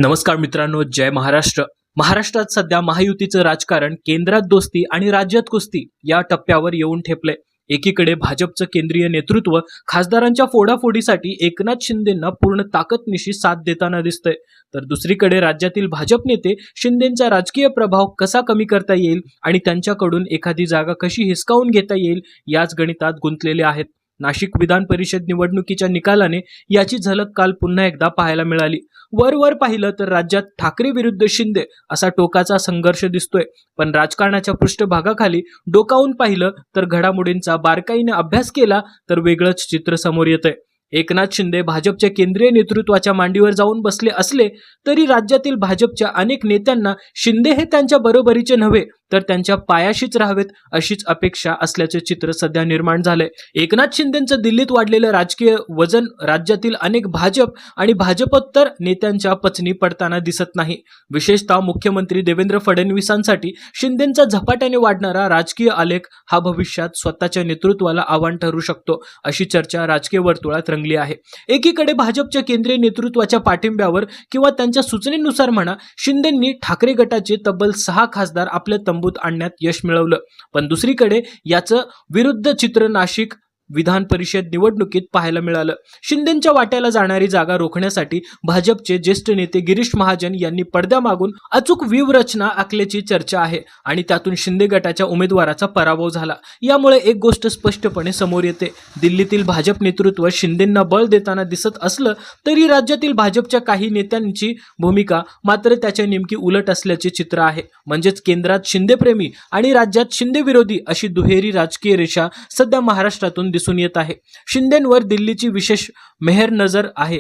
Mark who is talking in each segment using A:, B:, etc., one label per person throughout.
A: नमस्कार मित्रांनो, जय महाराष्ट्र. महाराष्ट्रात सध्या महायुतीचं राजकारण केंद्रात दोस्ती आणि राज्यात कुस्ती या टप्प्यावर येऊन ठेपले. एकीकडे भाजपचं केंद्रीय नेतृत्व खासदारांच्या फोडाफोडीसाठी एकनाथ शिंदेंना पूर्ण ताकदनिशी साथ देताना दिसतंय, तर दुसरीकडे राज्यातील भाजप नेते शिंदेंचा राजकीय प्रभाव कसा कमी करता येईल आणि त्यांच्याकडून एखादी जागा कशी हिसकावून घेता येईल याच गणितात गुंतलेले आहेत. नाशिक विधान परिषद निवडणुकीच्या निकालाने याची झलक काल पुन्हा एकदा पाहायला मिळाली. वर पाहिलं तर राज्यात ठाकरे विरुद्ध शिंदे असा टोकाचा संघर्ष दिसतोय, पण राजकारणाच्या पृष्ठभागाखाली डोकावून पाहिलं तर घडामोडींचा बारकाईने अभ्यास केला तर वेगळंच चित्र समोर येतंय. एकनाथ शिंदे भाजपच्या केंद्रीय नेतृत्वाच्या मांडीवर जाऊन बसले असले तरी राज्यातील भाजपच्या अनेक नेत्यांना शिंदे हे त्यांच्या बरोबरीचे नव्हे तर त्यांच्या पायाशीच राहावेत अशीच अपेक्षा असल्याचे चित्र सध्या निर्माण झालंय. एकनाथ शिंदेंचं दिल्लीत वाढलेलं राजकीय वजन राज्यातील अनेक भाजप आणि भाजपोत्तर नेत्यांच्या पचनी पडताना दिसत नाही. विशेषतः मुख्यमंत्री देवेंद्र फडणवीसांसाठी शिंदेंचा झपाट्याने वाढणारा राजकीय आलेख हा भविष्यात स्वतःच्या नेतृत्वाला आव्हान ठरू शकतो अशी चर्चा राजकीय वर्तुळात रंगली आहे. एकीकडे भाजपच्या केंद्रीय नेतृत्वाच्या पाठिंब्यावर किंवा त्यांच्या सूचनेनुसार म्हणा, शिंदेंनी ठाकरे गटाचे तब्बल 6 खासदार आपल्या तंबूत आणण्यात यश मिळवलं, पण दुसरीकडे याचं विरुद्ध चित्र नाशिक विधान परिषद निवडणुकीत पाहायला मिळालं. शिंदेंच्या वाट्याला जाणारी जागा रोखण्यासाठी भाजपचे ज्येष्ठ नेते गिरीश महाजन यांनी पडद्यामागून अचूक व्यूहरचना आखल्याची चर्चा आहे आणि त्यातून शिंदे गटाच्या उमेदवाराचा पराभव झाला. यामुळे एक गोष्ट स्पष्टपणे समोर येते, दिल्लीतील भाजप नेतृत्व शिंदेंना बळ देताना दिसत असलं तरी राज्यातील भाजपच्या काही नेत्यांची भूमिका मात्र त्याच्या नेमकी उलट असल्याचे चित्र आहे. म्हणजेच केंद्रात शिंदेप्रेमी आणि राज्यात शिंदे विरोधी अशी दुहेरी राजकीय रेषा सध्या महाराष्ट्रातून दिसून येत आहे. शिंदेंवर दिल्लीची विशेष मेहर नजर आहे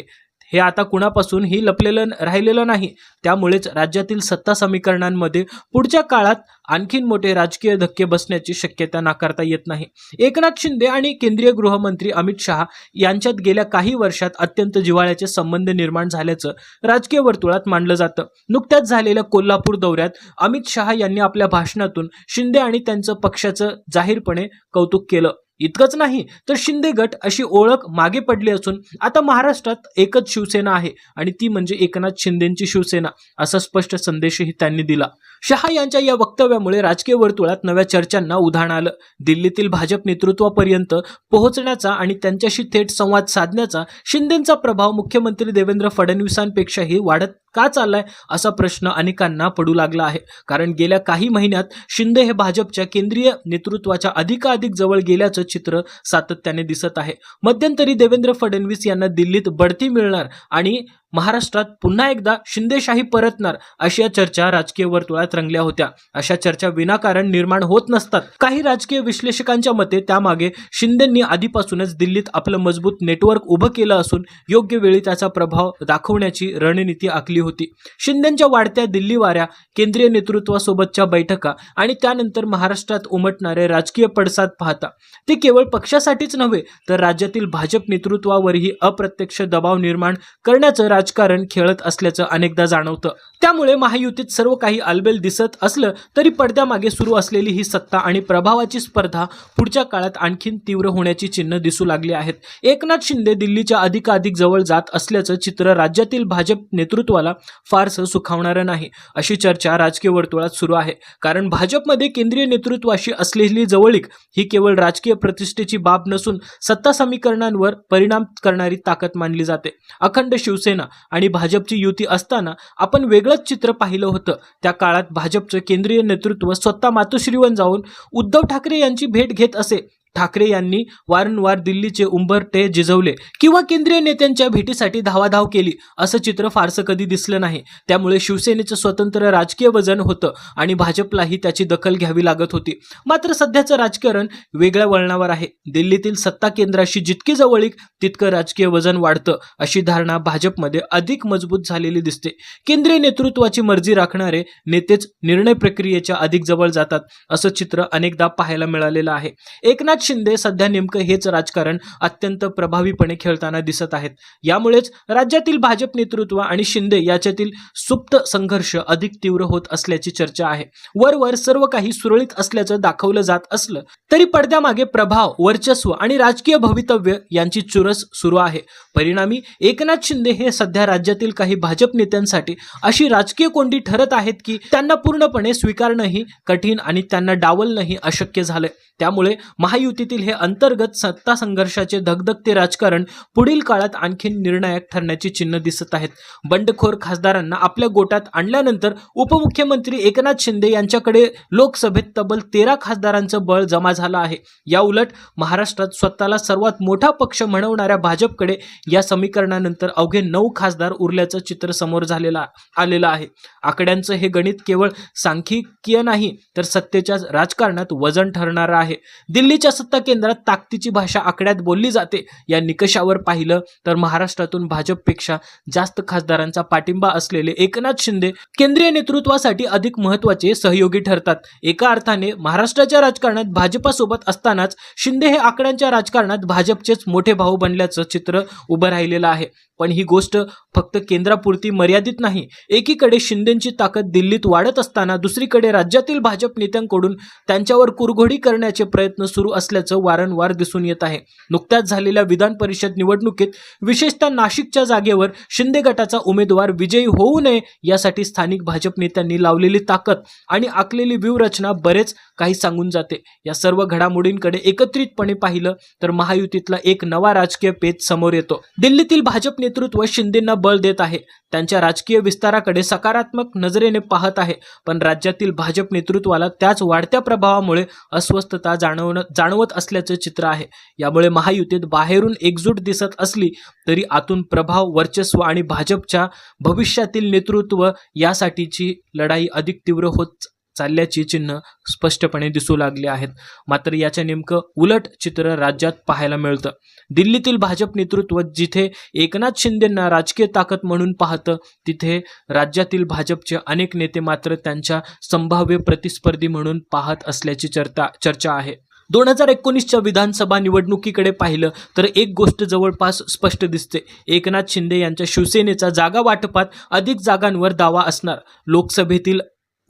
A: हे आता कुणापासून ही लपलेलं राहिलेलं नाही. त्यामुळेच राज्यातील सत्ता समीकरणांमध्ये पुढच्या काळात आणखीन मोठे राजकीय धक्के बसण्याची शक्यता नाकारता येत नाही. एकनाथ शिंदे आणि केंद्रीय गृहमंत्री अमित शहा यांच्यात गेल्या काही वर्षात अत्यंत जिव्हाळ्याचे संबंध निर्माण झाल्याचं राजकीय वर्तुळात मानलं जातं. नुकत्याच झालेल्या कोल्हापूर दौऱ्यात अमित शहा यांनी आपल्या भाषणातून शिंदे आणि त्यांचं पक्षाचं जाहीरपणे कौतुक केलं. इतकंच नाही तर शिंदे गट अशी ओळख मागे पडली असून आता महाराष्ट्रात एकच शिवसेना आहे आणि ती म्हणजे एकनाथ शिंदेंची शिवसेना असा स्पष्ट संदेशही त्यांनी दिला. शहा यांच्या या वक्तव्यामुळे राजकीय वर्तुळात नव्या चर्चांना उधाण आलं. दिल्लीतील भाजप नेतृत्वापर्यंत पोहोचण्याचा आणि त्यांच्याशी थेट संवाद साधण्याचा शिंदेंचा प्रभाव मुख्यमंत्री देवेंद्र फडणवीसांपेक्षाही वाढत का चाललाय असा प्रश्न अनेकांना पडू लागला आहे. कारण गेल्या काही महिन्यात शिंदे हे भाजपच्या केंद्रीय नेतृत्वाच्या अधिकाधिक जवळ गेल्याचं चित्र सातत्याने दिसत आहे. मध्यंतरी देवेंद्र फडणवीस यांना दिल्लीत बढती मिळणार आणि महाराष्ट्रात पुन्हा एकदा शिंदेशाही परतणार अशा चर्चा राजकीय वर्तुळात रंगल्या होत्या. अशा चर्चा विनाकारण निर्माण होत नसतात. काही राजकीय विश्लेषकांच्या मते त्यामागे शिंदेंनी आधीपासूनच दिल्लीत आपलं मजबूत नेटवर्क उभं केलं असून योग्य वेळी त्याचा प्रभाव दाखवण्याची रणनीती आखली होती. शिंदेंच्या वाढत्या दिल्ली वाऱ्या, केंद्रीय नेतृत्वासोबतच्या बैठका आणि त्यानंतर महाराष्ट्रात उमटणारे राजकीय पडसाद पाहता ते केवळ पक्षासाठीच नव्हे तर राज्यातील भाजप नेतृत्वावरही अप्रत्यक्ष दबाव निर्माण करण्याचं राजकारण खेळत असल्याचं अनेकदा जाणवतं. त्यामुळे महायुतीत सर्व काही आलबेल दिसत असलं तरी पडद्यामागे सुरू असलेली ही सत्ता आणि प्रभावाची स्पर्धा पुढच्या काळात आणखीन तीव्र होण्याची चिन्ह दिसू लागली आहेत. एकनाथ शिंदे दिल्लीच्या अधिकाधिक जवळ जात असल्याचं चित्र राज्यातील भाजप नेतृत्वाला फारसं सुखावणारं नाही अशी चर्चा राजकीय वर्तुळात सुरू आहे. कारण भाजपमध्ये केंद्रीय नेतृत्वाशी असलेली जवळीक ही केवळ राजकीय प्रतिष्ठेची बाब नसून सत्ता समीकरणांवर परिणाम करणारी ताकद मानली जाते. अखंड शिवसेना आणि भाजपची युती असताना आपण वेगळंच चित्र पाहिलं होतं. त्या काळात भाजपचं केंद्रीय नेतृत्व स्वतः मातोश्रीवर जाऊन उद्धव ठाकरे यांची भेट घेत असे. ठाकरे यांनी वारंवार दिल्लीचे उंबरठे झिजवले किंवा केंद्रीय नेत्यांच्या भेटीसाठी धावाधाव केली असं चित्र फारसं कधी दिसलं नाही. त्यामुळे शिवसेनेचं स्वतंत्र राजकीय वजन होतं आणि भाजपलाही त्याची दखल घ्यावी लागत होती. मात्र सध्याचं राजकारण वेगळ्या वळणावर आहे. दिल्लीतील सत्ता केंद्राशी जितकी जवळीक तितकं राजकीय वजन वाढतं अशी धारणा भाजपमध्ये अधिक मजबूत झालेली दिसते. केंद्रीय नेतृत्वाची मर्जी राखणारे नेतेच निर्णय प्रक्रियेच्या अधिक जवळ जातात असं चित्र अनेकदा पाहायला मिळालेलं आहे. एकनाथ एकनाथ शिंदे सध्या नेमकं हेच राजकारण अत्यंत प्रभावीपणे खेळताना दिसत आहेत. यामुळेच राज्यातील भाजप नेतृत्व आणि शिंदे याच्यातील सुप्त संघर्ष अधिक तीव्र होत असल्याची चर्चा आहे. वरवर सर्व काही सुरळीत असल्याचं दाखवलं जात असलं तरी पडद्यामागे प्रभाव, वर्चस्व आणि राजकीय भवितव्य यांची चुरस सुरू आहे. परिणामी एकनाथ शिंदे हे सध्या राज्यातील काही भाजप नेत्यांसाठी अशी राजकीय कोंडी ठरत आहेत की त्यांना पूर्णपणे स्वीकारणंही कठीण आणि त्यांना डावलणंही अशक्य झालंय. त्यामुळे महायुतीतील हे अंतर्गत सत्ता संघर्षाचे धगधगते राजकारण पुढील काळात आणखी निर्णायक ठरण्याची चिन्ह दिसत आहेत. बंडखोर खासदारांना आपल्या गोटात आणल्यानंतर उपमुख्यमंत्री एकनाथ शिंदे यांच्याकडे लोकसभेत तब्बल 13 खासदारांचं बळ जमा झालं आहे. या उलट महाराष्ट्रात स्वतःला सर्वात मोठा पक्ष म्हणवणाऱ्या भाजपकडे या समीकरणानंतर अवघे 9 खासदार उरल्याचं चित्र समोर आलेलं आहे. आकड्यांचं हे गणित केवळ सांख्यिकीय नाही तर सत्तेच्या राजकारणात वजन ठरणारं आहे. दिल्लीच्या सत्ता केंद्रात ताकदीची भाषा आकड्यात बोलली जाते. या निकषावर पाहिलं तर महाराष्ट्रातून भाजपपेक्षा जास्त खासदारांचा पाठिंबा असलेले एकनाथ शिंदे केंद्रीय नेतृत्वासाठी अधिक महत्त्वाचे सहयोगी ठरतात. एका अर्थाने महाराष्ट्राच्या राजकारणात भाजपासोबत असतानाच शिंदे हे आकड्यांच्या राजकारणात भाजपचेच मोठे भाऊ बनल्याचं चित्र उभं राहिलेलं आहे. पण ही गोष्ट फक्त केंद्रापुरती मर्यादित नाही. एकीकडे शिंदेची ताकद दिल्लीत वाढत असताना दुसरीकडे राज्यातील भाजप नेत्यांकडून त्यांच्यावर कुरघोडी करण्याचे प्रयत्न सुरू असल्याचं वारंवार दिसून येत आहे. नुकत्याच झालेल्या विधान परिषद निवडणुकीत विशेषतः नाशिकच्या जागेवर शिंदे गटाचा उमेदवार विजयी होऊ नये यासाठी स्थानिक भाजप नेत्यांनी लावलेली ताकद आणि आखलेली व्यूहरचना बरेच काही सांगून जाते. या सर्व घडामोडींकडे एकत्रितपणे पाहिलं तर महायुतीतला एक नवा राजकीय पेच समोर येतो. दिल्लीतील भाजप नेतृत्व शिंदेंना बळ देत आहे, त्यांच्या राजकीय विस्ताराकडे सकारात्मक नजरेने पाहत आहे. पण राज्यातील भाजप नेतृत्वाला त्याच वाढत्या प्रभावामुळे अस्वस्थता जाणवत असल्याचं चित्र आहे. यामुळे महायुतीत बाहेरून एकजूट दिसत असली तरी आतून प्रभाव, वर्चस्व आणि भाजपच्या भविष्यातील नेतृत्व यासाठीची लढाई अधिक तीव्र होत चालल्याची चिन्ह स्पष्टपणे दिसू लागली आहेत. मात्र याच्या नेमकं उलट चित्र राज्यात पाहायला मिळतं. दिल्लीतील भाजप नेतृत्व जिथे एकनाथ शिंदेंना राजकीय ताकद म्हणून पाहतं, तिथे राज्यातील भाजपचे अनेक नेते मात्र त्यांच्या संभाव्य प्रतिस्पर्धी म्हणून पाहत असल्याची चर्चा आहे. 2019च्या विधानसभा निवडणुकीकडे पाहिलं तर एक गोष्ट जवळपास स्पष्ट दिसते. एकनाथ शिंदे यांच्या शिवसेनेचा जागा वाटपात अधिक जागांवर दावा असणार. लोकसभेतील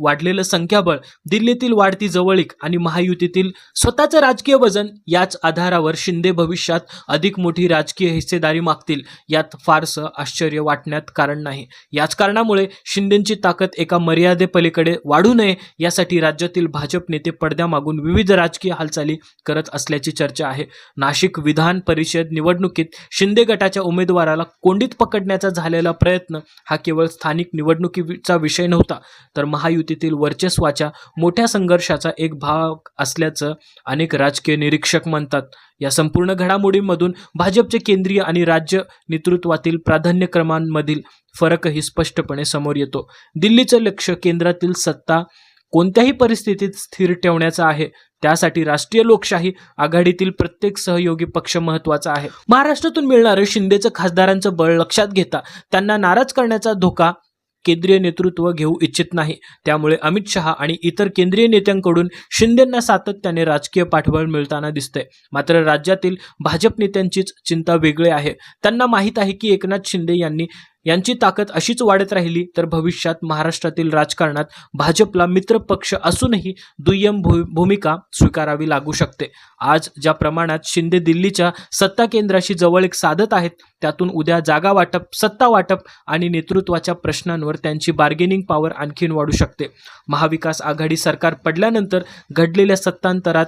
A: वाढलेलं संख्याबळ, दिल्लीतील वाढती जवळीक आणि महायुतीतील स्वतःचं राजकीय वजन याच आधारावर शिंदे भविष्यात अधिक मोठी राजकीय हिस्सेदारी मागतील. यात फारसं आश्चर्य वाटण्यात कारण नाही. याच कारणामुळे शिंदेंची ताकद एका मर्यादेपलीकडे वाढू नये यासाठी राज्यातील भाजप नेते पडद्यामागून विविध राजकीय हालचाली करत असल्याची चर्चा आहे. नाशिक विधान परिषद निवडणुकीत शिंदे गटाच्या उमेदवाराला कोंडीत पकडण्याचा झालेला प्रयत्न हा केवळ स्थानिक निवडणुकीचा विषय नव्हता, तर महायुतीतील वर्चस्वाच्या मोठ्या संघर्षाचा एक भाग असल्याचं अनेक राजकीय निरीक्षक म्हणतात. या संपूर्ण घडामोडींमधून भाजपचे केंद्रीय आणि राज्य नेतृत्वातील प्राधान्यक्रमांमधील फरकही स्पष्टपणे समोर येतो. दिल्लीचं लक्ष केंद्रातील सत्ता कोणत्याही परिस्थितीत स्थिर ठेवण्याचं आहे. त्यासाठी राष्ट्रीय लोकशाही आघाडीतील प्रत्येक सहयोगी पक्ष महत्त्वाचा आहे. महाराष्ट्रातून मिळणारं शिंदेचं खासदारांचं बळ लक्षात घेता त्यांना नाराज करण्याचा धोका केंद्रीय नेतृत्व घेऊ इच्छित नाही. त्यामुळे अमित शहा आणि इतर केंद्रीय नेत्यांकडून शिंदेंना सातत्याने राजकीय पाठबळ मिळताना दिसते. मात्र राज्यातील भाजप नेत्यांचीच चिंता वेगळी आहे. त्यांना माहीत आहे की एकनाथ शिंदे यांची ताकद अशीच वाढत राहिली तर भविष्यात महाराष्ट्रातील राजकारणात भाजपला मित्र पक्ष असूनही दुय्यम भूमिका स्वीकारावी लागू शकते. आज ज्या प्रमाणात शिंदे दिल्लीच्या सत्ता केंद्राशी जवळीक साधत आहेत, त्यातून उद्या जागा वाटप, सत्ता वाटप आणि नेतृत्वाच्या प्रश्नांवर त्यांची बार्गेनिंग पॉवर आणखीन वाढू शकते. महाविकास आघाडी सरकार पडल्यानंतर घडलेल्या सत्तांतरात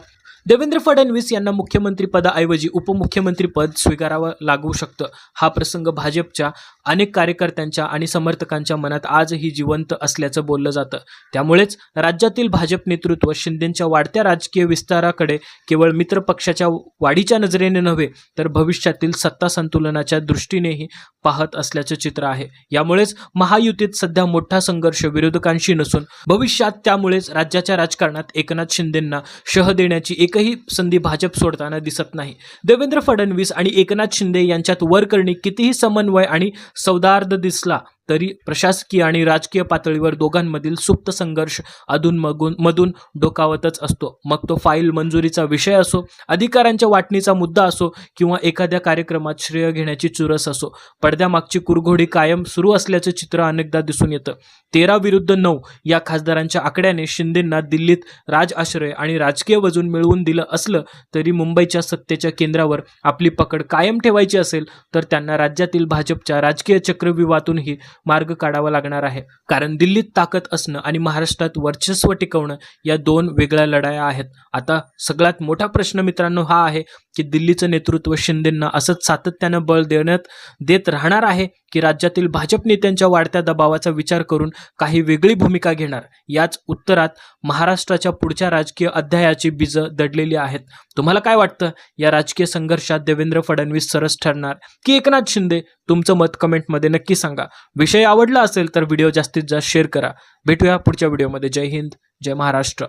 A: देवेंद्र फडणवीस यांना मुख्यमंत्रीपदाऐवजी उपमुख्यमंत्रीपद स्वीकारावं लागू शकतं. हा प्रसंग भाजपच्या अनेक कार्यकर्त्यांच्या आणि समर्थकांच्या मनात आजही जिवंत असल्याचं बोललं जातं. त्यामुळेच राज्यातील भाजप नेतृत्व शिंदेंच्या वाढत्या राजकीय विस्ताराकडे केवळ मित्रपक्षाच्या वाढीच्या नजरेने नव्हे तर भविष्यातील सत्ता संतुलनाच्या दृष्टीनेही पाहत असल्याचं चित्र आहे. यामुळेच महायुतीत सध्या मोठा संघर्ष विरोधकांशी नसून भविष्यात त्यामुळेच राज्याच्या राजकारणात एकनाथ शिंदेंना शह देण्याची एकही संधी भाजप सोडताना दिसत नाही. देवेंद्र फडणवीस आणि एकनाथ शिंदे यांच्यात वरकरणी कितीही समन्वय आणि सौहार्द दिसला तरी प्रशासकीय आणि राजकीय पातळीवर दोघांमधील सुप्त संघर्ष मधून डोकावतच असतो. मग तो फाईल मंजुरीचा विषय असो, अधिकारांच्या वाटणीचा मुद्दा असो किंवा एखाद्या कार्यक्रमात श्रेय घेण्याची चुरस असो, पडद्यामागची कुरघोडी कायम सुरू असल्याचं चित्र अनेकदा दिसून येतं. 13-9 या खासदारांच्या आकड्याने शिंदेंना दिल्लीत राजआश्रय आणि राजकीय वजून मिळवून दिलं असलं तरी मुंबईच्या सत्तेच्या केंद्रावर आपली पकड कायम ठेवायची असेल तर त्यांना राज्यातील भाजपच्या राजकीय चक्रव्यूहातूनही मार्ग काढावा लागणार आहे. कारण दिल्लीत ताकद असणं आणि महाराष्ट्रात वर्चस्व टिकवणं या दोन वेगळ्या लढाया आहेत. आता सगळ्यात मोठा प्रश्न मित्रांनो हा आहे की दिल्लीचं नेतृत्व शिंदेंना असंच सातत्यानं बळ देत राहणार आहे की राज्यातील भाजप नेत्यांच्या वाढत्या दबावाचा विचार करून काही वेगळी भूमिका घेणार. याच उत्तरात महाराष्ट्राच्या पुढच्या राजकीय अध्यायाची बीजं दडलेली आहेत. तुम्हाला काय वाटतं, या राजकीय संघर्षात देवेंद्र फडणवीस सरस ठरणार की एकनाथ शिंदे? तुमचं मत कमेंटमध्ये नक्की सांगा. विषय आवडला असेल तर व्हिडिओ जास्तीत जास्त शेअर करा. भेटूया पुढच्या व्हिडिओमध्ये. जय हिंद, जय महाराष्ट्र.